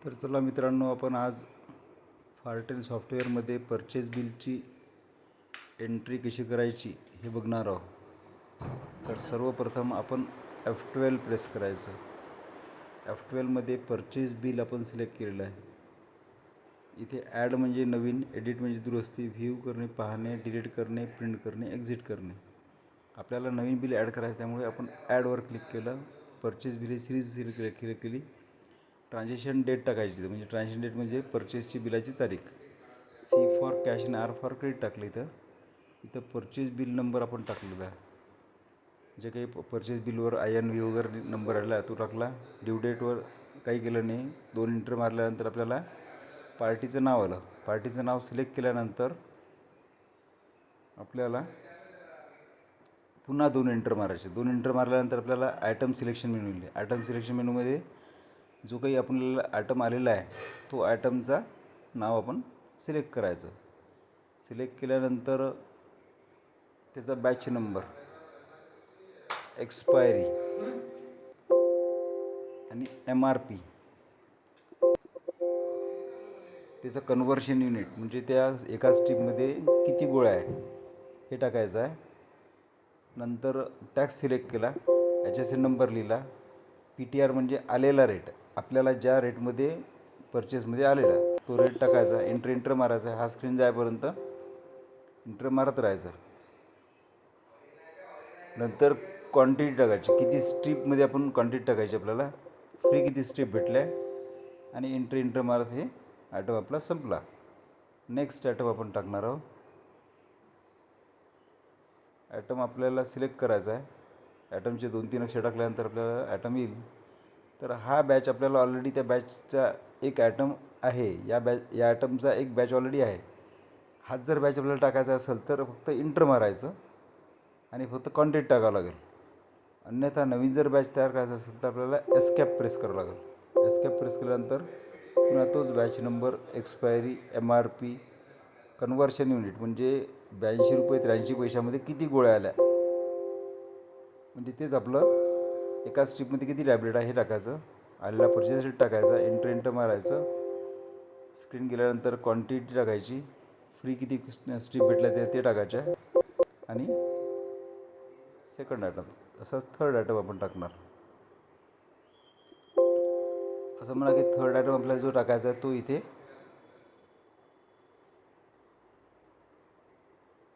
तर चला मित्रांनो, आपण आज फार्टेन सॉफ्टवेअरमध्ये परचेस बिलची एंट्री कशी करायची हे बघणार आहोत. तर सर्वप्रथम आपण F12 प्रेस करायचं. F12मध्ये परचेस बिल आपण सिलेक्ट केलेलं आहे. इथे ॲड म्हणजे नवीन, एडिट म्हणजे दुरुस्ती, व्ह्यू करणे, पाहणे, डिलीट करणे, प्रिंट करणे, एक्झिट करणे. आपल्याला नवीन बिल ॲड करायचं, त्यामुळे आपण ॲडवर क्लिक केलं. परचेस बिल ही सिरीज सिलेक्ट केली. ट्रान्झॅक्शन डेट टाकायची, म्हणजे ट्रान्झॅक्शन डेट म्हणजे परचेसची बिलाची तारीख. C फॉर कॅश आणि R फॉर क्रेडिट टाकलं. इथं परचेस बिल नंबर आपण टाकलेला आहे. जे काही परचेस बिलवर INV वगैरे नंबर आला तो टाकला. ड्यू डेटवर काही केलं नाही. 2 इंटर मारल्यानंतर आपल्याला पार्टीचं नाव आलं. पार्टीचं नाव सिलेक्ट केल्यानंतर आपल्याला पुन्हा 2 इंटर मारायचे. 2 इंटर मारल्यानंतर आपल्याला आयटम सिलेक्शन मेनू येईल. आयटम सिलेक्शन मेनूमध्ये जो काही आपल्याला आयटम आलेला आहे तो आयटमचा नाव आपण सिलेक्ट करायचं. सिलेक्ट केल्यानंतर त्याचा बॅच नंबर, एक्सपायरी आणि MRP, त्याचं कन्व्हर्शन युनिट म्हणजे त्या एका स्ट्रीपमध्ये किती गोळ्या आहे हे टाकायचं आहे. नंतर टॅक्स सिलेक्ट केला, HSN नंबर लिहिला. PTR म्हणजे आलेला रेट, आपल्याला ज्या रेटमध्ये परचेसमध्ये आलेला तो रेट टाकायचा. इंटर मारायचा. हा स्क्रीन जायपर्यंत इंटर मारत राहायचं. नंतर क्वांटिटी टाकायची, किती स्ट्रीपमध्ये आपण क्वांटिटी टाकायची, आपल्याला फ्री किती स्ट्रीप भेटल्या, आणि इंटर मारत हे आयटम आपला संपला. नेक्स्ट आयटम आपण टाकणार आहोत. आयटम आपल्याला सिलेक्ट करायचा आहे. आयटमचे 2-3 अक्षर टाकल्यानंतर आपल्याला आयटम येईल. तर हा बॅच आपल्याला ऑलरेडी त्या बॅचचा एक आयटम आहे. या आयटमचा एक बॅच ऑलरेडी आहे. हाच जर बॅच आपल्याला टाकायचा असेल तर फक्त इंटर मारायचं आणि फक्त क्वांटिटी टाकावं लागेल. अन्यथा नवीन जर बॅच तयार करायचा असेल तर आपल्याला एस्केप प्रेस करावं लागेल. एस्केप प्रेस केल्यानंतर पुन्हा तोच batch number, expiry, MRP, conversion unit म्हणजे 82 रुपये 83 पैशामध्ये किती गोळ्या आल्या, म्हणजे तेच आपलं एका स्ट्रीपमध्ये किती टॅबलेट आहे हे टाकायचं. आलेला परचेस रेट टाकायचा. इंटर मारायचं. स्क्रीन गेल्यानंतर क्वांटिटी टाकायची. फ्री किती स्ट्रीप भेटल्या ते टाकायच्या. आणि सेकंड आयटम, असाच थर्ड आयटम आपण टाकणार. असं म्हणा की थर्ड आयटम आपल्याला जो टाकायचा आहे तो इथे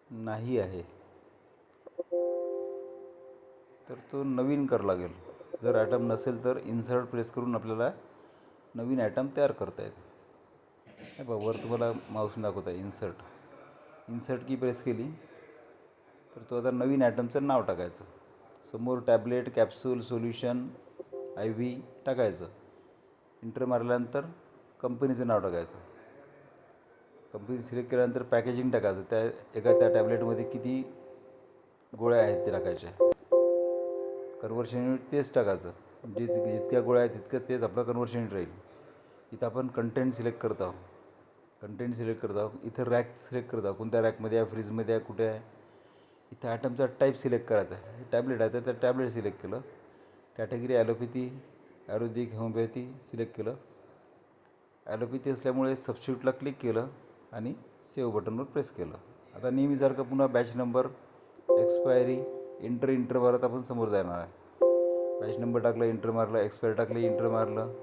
नाही आहे, तर तो नवीन करावं लागेल. जर आयटम नसेल तर इन्सर्ट प्रेस करून आपल्याला नवीन आयटम तयार करता येते. हे बघा, वर तुम्हाला माऊस दाखवत आहे. इन्सर्ट की प्रेस केली तर तो आता नवीन आयटमचं नाव टाकायचं. समोर टॅबलेट, कॅप्सूल, सोल्युशन, IV टाकायचं. इंटर मारल्यानंतर कंपनीचं नाव टाकायचं. कंपनी सिलेक्ट केल्यानंतर पॅकेजिंग टाकायचं. त्या टॅबलेटमध्ये किती गोळ्या आहेत ते टाकायच्या. कन्व्हर्शन युनिट तेच टाकायचं. जितक्या गोळ्या आहेत तितकं तेच आपलं कन्व्हर्शन युनिट राहील. इथं आपण कंटेंट सिलेक्ट करत आहोत. इथं रॅक सिलेक्ट करत आहोत. कोणत्या रॅकमध्ये आहे, फ्रीजमध्ये आहे, कुठे आहे. इथं आयटमचा टाईप सिलेक्ट करायचा आहे. टॅबलेट आहे तर त्या टॅबलेट सिलेक्ट केलं. कॅटेगरी ॲलोपॅथी, आयुर्वेदिक, होमिओपॅथी सिलेक्ट केलं. ॲलोपॅथी असल्यामुळे सबस्टिट्यूटला क्लिक केलं आणि सेव्ह बटनवर प्रेस केलं. आता नेहमीसारखं पुन्हा बॅच नंबर, एक्सपायरी, इंटर मारत आपण समोर जाणार आहे. बॅच नंबर टाकलं, इंटर मारलं. एक्सपायरी टाकली, इंटर मारलं.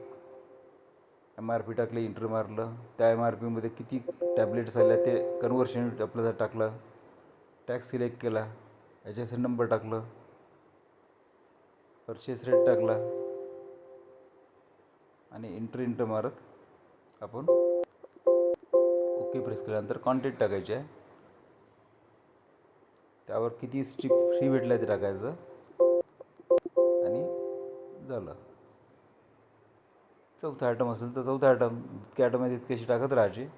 MRP टाकले, इंटर मारलं. त्या MRPमध्ये किती टॅबलेट्स आल्या ते कन्व्हर्शन युनिट आपल्याला टाकलं. टॅक्स सिलेक्ट केला, HSN नंबर टाकलं, परचेस रेट टाकला आणि इंटर मारत आपण ओके प्रेस केल्यानंतर क्वांटिटी टाकायची आहे. त्यावर किती स्ट्रीप फ्री भेटल्या ते टाकायचं आणि झालं. चौथा आयटम असेल तर चौथा आयटम, जितके आयटम आहे तितके अशी टाकत राहायचे.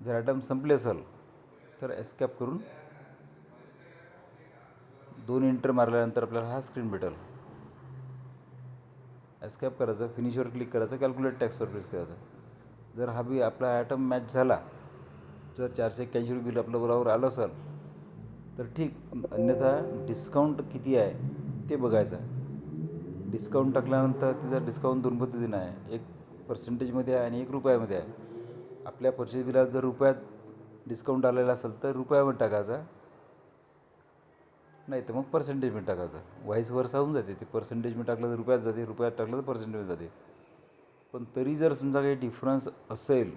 जर आयटम संपले असेल तर एस्केप करून 2 इंटर मारल्यानंतर आपल्याला हा स्क्रीन भेटेल. एस्केप करायचं, फिनिशवर क्लिक करायचं, कॅल्क्युलेट टॅक्सवर प्रेस करायचं. जर हा बी आपला आयटम मॅच झाला, जर 481 रुपये बिल आपलं बरोबर आलं असेल तर ठीक, अन्यथा डिस्काउंट किती आहे ते बघायचं आहे. डिस्काउंट टाकल्यानंतर तिचा डिस्काउंट दोन पद्धतीनं आहे, एक पर्सेंटेजमध्ये आहे आणि एक रुपयामध्ये आहे. आपल्या पर्चेस बिलात जर रुपयात डिस्काउंट आलेला असेल तर रुपयामध्ये टाकायचा, नाही तर मग पर्सेंटेजमध्ये टाकायचा. व्हाईस वर्सा होऊन जाते. ते पर्सेंटेजमध्ये टाकलं तर रुपयात जाते, रुपयात टाकलं तर पर्सेंटेजमध्ये जाते. पण तरी जर समजा काही डिफरन्स असेल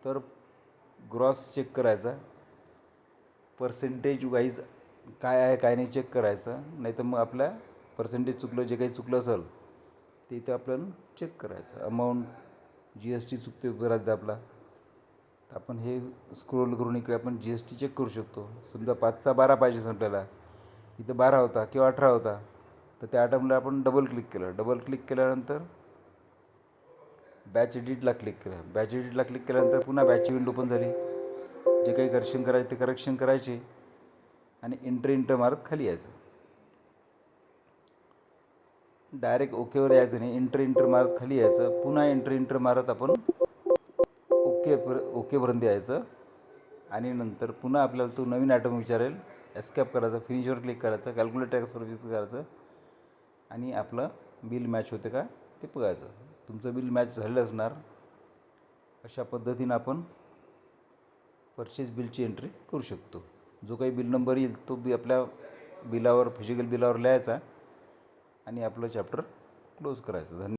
तर ग्रॉस चेक करायचा, पर्सेंटेज वाईज काय आहे काय नाही चेक करायचं, नाही तर मग आपल्या पर्सेंटेज चुकलं, जे काही चुकलं असेल ते इथं आपल्याला चेक करायचं. अमाऊंट जी एस टी चुकते करायचं आपला, तर आपण हे स्क्रोल करून इकडे आपण जी एस टी चेक करू शकतो. समजा 5चा 12 पाहिजे आपल्याला, इथं 12 होता किंवा 18 होता, तर त्या आयटमला आपण डबल क्लिक केलं. डबल क्लिक केल्यानंतर बॅच एडिटला क्लिक केलं. बॅच एडिटला क्लिक केल्यानंतर पुन्हा बॅचची विंडो ओपन झाली. जे काही करेक्शन करायचे ते करेक्शन करायचे आणि एंटर मारत खाली यायचं. डायरेक्ट ओकेवर यायचं नाही, एंटर मारत खाली यायचं. पुन्हा एंटर मारत आपण ओकेपर्यंत यायचं आणि नंतर पुन्हा आपल्याला तो नवीन आयटम विचारेल. एस्केप करायचं, फिनिशवर क्लिक करायचं, कॅल्क्युलेट टॅक्सवर क्लिक करायचं आणि आपलं बिल मॅच होते का ते बघायचं. तुमचं बिल मॅच झालेलं असणार. अशा पद्धतीनं आपण परचेस बिलची एंट्री करू शकतो. जो काही बिल नंबर येईल तो आपल्या बिलावर, फिजिकल बिलावर लिहायचा आणि आपलं चॅप्टर क्लोज करायचं. धन्यवाद.